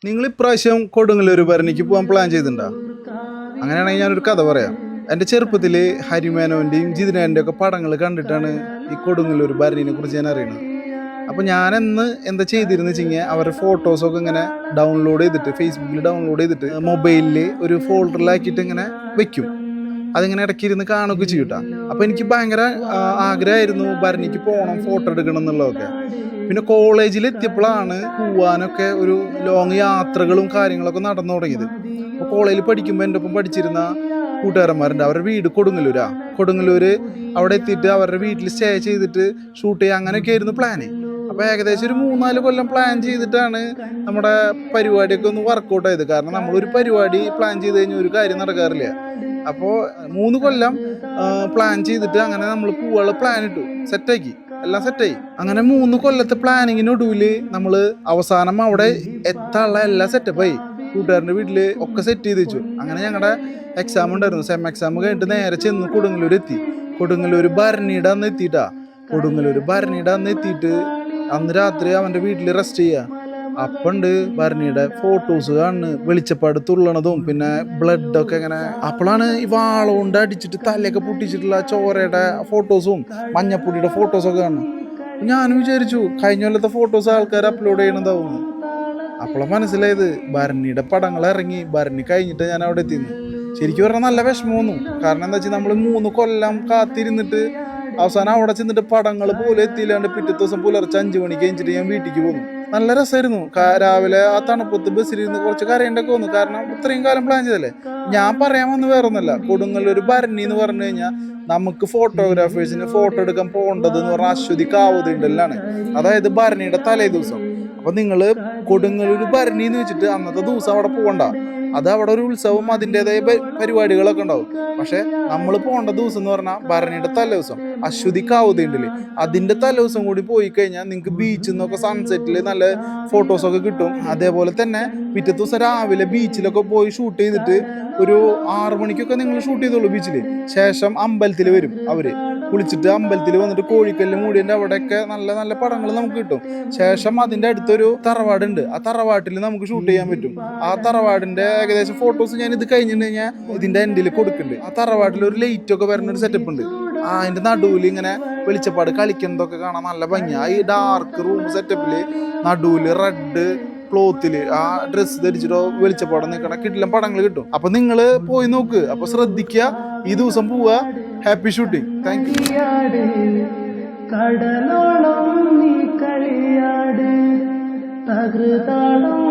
നിങ്ങൾ ഇപ്രാവശ്യം കൊടുങ്ങല്ലൂർ ഭരണിക്ക് പോകാൻ പ്ലാൻ ചെയ്തിട്ടുണ്ടോ? അങ്ങനെയാണെങ്കിൽ ഞാനൊരു കഥ പറയാം. എൻ്റെ ചെറുപ്പത്തിൽ ഹരിമേനോൻ്റെയും ജിതിനേൻ്റെ ഒക്കെ പടങ്ങൾ കണ്ടിട്ടാണ് ഈ കൊടുങ്ങല്ലൂർ ഭരണിനെ കുറിച്ച് ഞാൻ അറിയുന്നത്. അപ്പോൾ ഞാനെന്ന് എന്താ ചെയ്തിരുന്നു വെച്ച് കഴിഞ്ഞാൽ അവരുടെ ഫോട്ടോസൊക്കെ ഇങ്ങനെ ഡൗൺലോഡ് ചെയ്തിട്ട് ഫേസ്ബുക്കിൽ ഡൗൺലോഡ് ചെയ്തിട്ട് മൊബൈലിൽ ഒരു ഫോൾഡറിലാക്കിയിട്ട് ഇങ്ങനെ വെക്കും. അതിങ്ങനെ ഇടയ്ക്ക് ഇരുന്ന് കാണുകയൊക്കെ ചെയ്യൂട്ടാ. അപ്പോൾ എനിക്ക് ഭയങ്കര ആഗ്രഹമായിരുന്നു ഭരണിക്ക് പോകണം, ഫോട്ടോ എടുക്കണം എന്നുള്ളതൊക്കെ. പിന്നെ കോളേജിൽ എത്തിയപ്പോഴാണ് പോവാനൊക്കെ ഒരു ലോങ് യാത്രകളും കാര്യങ്ങളൊക്കെ നടന്നു തുടങ്ങിയത്. അപ്പോൾ കോളേജിൽ പഠിക്കുമ്പോൾ എൻ്റെ ഒപ്പം പഠിച്ചിരുന്ന കൂട്ടുകാരന്മാരുണ്ട്. അവരുടെ വീട് കൊടുങ്ങല്ലൂര് അവിടെ എത്തിയിട്ട് അവരുടെ വീട്ടിൽ സ്റ്റേ ചെയ്തിട്ട് ഷൂട്ട് ചെയ്യുക, അങ്ങനെയൊക്കെ ആയിരുന്നു പ്ലാന്. അപ്പോൾ ഏകദേശം ഒരു 3-4 കൊല്ലം പ്ലാൻ ചെയ്തിട്ടാണ് നമ്മുടെ പരിപാടിയൊക്കെ ഒന്ന് വർക്കൗട്ട് ആയത്. കാരണം നമ്മളൊരു പരിപാടി പ്ലാൻ ചെയ്ത് കഴിഞ്ഞാൽ ഒരു കാര്യം നടക്കാറില്ല. അപ്പോൾ 3 കൊല്ലം പ്ലാൻ ചെയ്തിട്ട് അങ്ങനെ നമ്മൾ പോവാനുള്ള പ്ലാൻ ഇട്ടു, സെറ്റാക്കി, എല്ലാം സെറ്റായി. അങ്ങനെ 3 കൊല്ലത്തെ പ്ലാനിങ്ങിനൊടുവിൽ നമ്മൾ അവസാനം അവിടെ എത്താനുള്ള എല്ലാം സെറ്റപ്പായി. കൂട്ടുകാരൻ്റെ വീട്ടിൽ ഒക്കെ സെറ്റ് ചെയ്ത് വെച്ചു. അങ്ങനെ ഞങ്ങളുടെ എക്സാം ഉണ്ടായിരുന്നു, സെം എക്സാം കഴിഞ്ഞിട്ട് നേരെ ചെന്ന് കൊടുങ്ങല്ലൂർ എത്തി. കൊടുങ്ങല്ലൂർ ഭരണിയുടെ അന്ന് എത്തിയിട്ട് അന്ന് രാത്രി അവൻ്റെ വീട്ടിൽ റെസ്റ്റ് ചെയ്യുക. അപ്പണ്ട് ഭരണിയുടെ ഫോട്ടോസ് കാണുന്നു, വെളിച്ചപ്പാട് തുള്ളണതും പിന്നെ ബ്ലഡൊക്കെ ഇങ്ങനെ. അപ്പോഴാണ് ഈ വാളോണ്ട് അടിച്ചിട്ട് തലയൊക്കെ പൊട്ടിച്ചിട്ടുള്ള ചോരയുടെ ഫോട്ടോസും മഞ്ഞപ്പൊടിയുടെ ഫോട്ടോസൊക്കെ കാണുന്നു. ഞാനും വിചാരിച്ചു കഴിഞ്ഞ കൊല്ലത്തെ ഫോട്ടോസ് ആൾക്കാർ അപ്ലോഡ് ചെയ്യണതാവും. അപ്പോഴാണ് മനസ്സിലായത് ഭരണിയുടെ പടങ്ങൾ ഇറങ്ങി. ഭരണി കഴിഞ്ഞിട്ട് ഞാൻ അവിടെ എത്തിയിരുന്നു. ശരിക്കും പറഞ്ഞാൽ നല്ല വിഷമം തോന്നും. കാരണം എന്താ വെച്ചാൽ നമ്മൾ 3 കൊല്ലം കാത്തിരുന്നിട്ട് അവസാനം അവിടെ ചെന്നിട്ട് പടങ്ങൾ പോലും എത്തിയില്ലാണ്ട് പിറ്റത്തെ ദിവസം പുലർച്ചെ 5 മണിക്ക് കഴിഞ്ഞിട്ട് ഞാൻ വീട്ടിലേക്ക് പോന്നു. നല്ല രസമായിരുന്നു. രാവിലെ ആ തണുപ്പത്ത് ബസ്സിലിരുന്ന് കുറച്ച് കരയേണ്ടൊക്കെ വന്നു. കാരണം ഇത്രയും കാലം പ്ലാൻ ചെയ്തല്ലേ. ഞാൻ പറയാൻ വന്ന് വേറൊന്നല്ല, കൊടുങ്ങല്ലൂർ ഭരണി എന്ന് പറഞ്ഞു കഴിഞ്ഞാൽ നമുക്ക് ഫോട്ടോഗ്രാഫേഴ്സിന് ഫോട്ടോ എടുക്കാൻ പോകേണ്ടത് എന്ന് പറഞ്ഞാൽ അശ്വതി കാവുതീണ്ടലാണ്, അതായത് ഭരണിയുടെ തലേ ദിവസം. അപ്പൊ നിങ്ങൾ കൊടുങ്ങല്ലൂർ ഭരണി എന്ന് വെച്ചിട്ട് അന്നത്തെ ദിവസം അവിടെ പോകണ്ട. അത് അവിടെ ഒരു ഉത്സവം അതിൻ്റെതായ പരിപാടികളൊക്കെ ഉണ്ടാവും. പക്ഷെ നമ്മൾ പോകേണ്ട ദിവസം എന്ന് പറഞ്ഞാൽ ഭരണിയുടെ തലേദിവസം അശ്വതി കാവുതീണ്ടല്ലേ, അതിൻ്റെ തലേദിവസം കൂടി പോയി കഴിഞ്ഞാൽ നിങ്ങൾക്ക് ബീച്ചിൽ നിന്നൊക്കെ സൺസെറ്റിൽ നല്ല ഫോട്ടോസൊക്കെ കിട്ടും. അതേപോലെ തന്നെ പിറ്റേ ദിവസം രാവിലെ ബീച്ചിലൊക്കെ പോയി ഷൂട്ട് ചെയ്തിട്ട് ഒരു 6 മണിക്കൊക്കെ നിങ്ങൾ ഷൂട്ട് ചെയ്തോളൂ ബീച്ചിൽ. ശേഷം അമ്പലത്തിൽ വരും അവര്, കുളിച്ചിട്ട് അമ്പലത്തിൽ വന്നിട്ട് കോഴിക്കല്ല് മൂടിയൻ്റെ അവിടെയൊക്കെ നല്ല നല്ല പടങ്ങൾ നമുക്ക് കിട്ടും. ശേഷം അതിൻ്റെ അടുത്തൊരു തറവാടുണ്ട്, ആ തറവാട്ടിൽ നമുക്ക് ഷൂട്ട് ചെയ്യാൻ പറ്റും. ആ തറവാടിൻ്റെ ഏകദേശം ഫോട്ടോസ് ഞാൻ ഇത് കഴിഞ്ഞിട്ട് കഴിഞ്ഞാൽ ഇതിൻ്റെ എൻഡിൽ കൊടുക്കുന്നുണ്ട്. ആ തറവാട്ടിൽ ഒരു ലൈറ്റ് ഒക്കെ വരുന്ന ഒരു സെറ്റപ്പ് ഉണ്ട്. അതിൻ്റെ നടുവിൽ ഇങ്ങനെ വെളിച്ചപ്പാട് കളിക്കുന്നതൊക്കെ കാണാൻ നല്ല ഭംഗിയാണ്. ഈ ഡാർക്ക് റൂം സെറ്റപ്പില് നടുവിൽ റെഡ് ക്ലോത്തില് ആ ഡ്രസ്സ് ധരിച്ചിട്ടോ വെളിച്ചപ്പാടം നിൽക്കണ കിട്ടില്ല പടങ്ങൾ കിട്ടും. അപ്പൊ നിങ്ങള് പോയി നോക്ക്. അപ്പൊ ശ്രദ്ധിക്കുക, ഈ ദിവസം പോവുക. Happy shooting. Thank you. കടലോളം നീ കളിയാട് തകൃതാളും